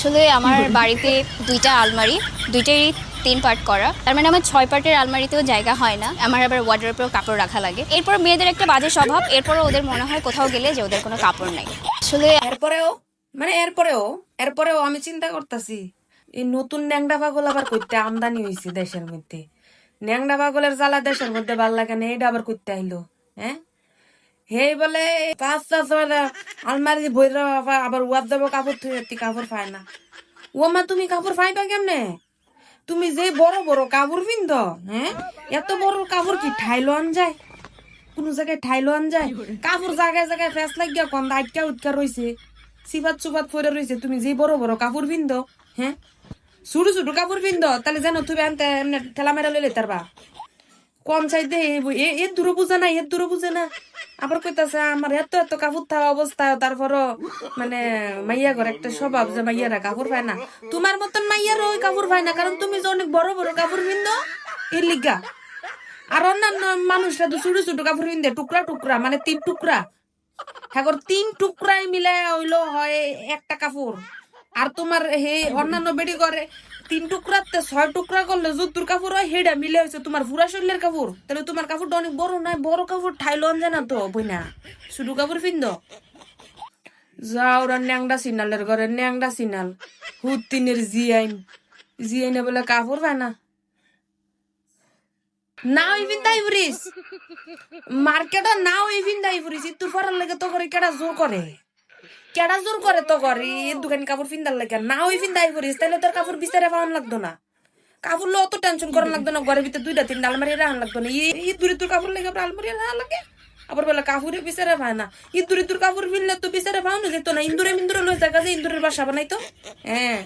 আসলে আমার বাড়িতে ২টা আলমারি, ২টাই ৩ পার্ট করা। তার মানে আমার ৬ পার্টের আলমারিতেও জায়গা হয় না। আমার আবার ওয়ার্ডরোবেও কাপড় রাখা লাগে। এরপর মেয়েদের একটা বাজে স্বভাব, এরপরও ওদের মনে হয় কোথাও গেলে যে ওদের কোনো কাপড় নাই। আসলে এরপরেও এরপরেও আমি চিন্তা করতেছি এই নতুন ন্যাংডা পাগল আবার করতে আমদানি হয়েছে দেশের মধ্যে। ন্যাংডা পাগলের জ্বালা দেশের মধ্যে ভাল লাগে না, এটা আবার করতে আইলো। হ্যাঁ, হে বলে পাঁচটা ছয়টা আলমারি বইরা আবার ওয়াদ দেবো কাপড় থুই কাপড় পায় না। ও মা, তুমি কাপড় পাইবা কেমনে? তুমি যে বড় বড় কাপড় পিন্ধ, হ্যাঁ, এত বড় কাপড় কি ঠাইলো আন যায়? কোন জায়গায় ঠাইলো আন যায়? কাপড় জায়গায় জায়গায় ফেস লাগিয়া কম আটকা উটকা রয়েছে, সিফাত সুফাত পরে রয়েছে। তুমি যে বড় বড় কাপড় পিন্ধ, হ্যাঁ, ছোট ছোট কাপড় পিন্ধ, তাহলে যেন তুমি আনতে এমনি ঠেলা মেরা লইলে তারবা কম চাইতে এর দূরে বুঝে না, এর দূরে বুঝে না। আবার কইতাছে আমার এত এত কাপড় থাকা অবস্থা, তারপরও মানে মাইয়া ঘর একটা স্বভাব যে মাইয়ারা কাপড় পায় না। তোমার মতন মাইয়ারও ওই কাপড় পায় না, কারণ তুমি যে অনেক বড় বড় কাপড় পিন্ধো এর লিগা। আর অন্যান্য মানুষরা তো ছোট ছোট কাপড় পিন্ধে টুকরা টুকরা, মানে 3 টুকরা। হ্যাঁ, 3 টুকরাই মিলে হইলো হয় একটা কাপড়। আর তোমার হে অন্যান্য বেডি করে 3 টুকরাতে 6 টুকরা করলে যদ্দুর কাপড় হয় হেডা মিলে হয়েছে তোমার পুরা শরীরের কাপড়। তাহলে তোমার কাপড়টা অনেক বড় নয়, বড় কাপড় ঠাইলো যায় না তো বইনা, শুধু কাপড় পিন্দ যাও। ওরা ন্যাংডা সিনালের ঘরে ন্যাংডা সিনাল হুতিনের জিআইনে বলে কাপড় পায় না। নাও ইভিন তাই ফুরিস মার্কেটে, নাও ইভিন তাই ফুরিস তোর পরার লেগে তো করে কেডা জোর করে, কেডা জোর করে তো করে এর দোকান কাপড় ফিন্দার লেগে। নাও ইভিন তাই ফুরিস, তাহলে তোর কাপড় বিচারে পাওয়ান লাগতো না, কাপড় লো অত টেনশন করার লাগতো না, ঘরের ভিতরে 2টা 3টা আলমারি রাখান লাগতো না। এই দূরে তোর কাপড় লেগে আলমারি রাখা লাগে। আবার বলে কাপড়ে বিচারে পায় না, দূরে তোর কাপড় ফিনলে তো বিচারে পাও না যেত না। ইন্দুরে মিন্দুরে লই জায়গা যে ইন্দুরের বাসা বানাইতো। হ্যাঁ।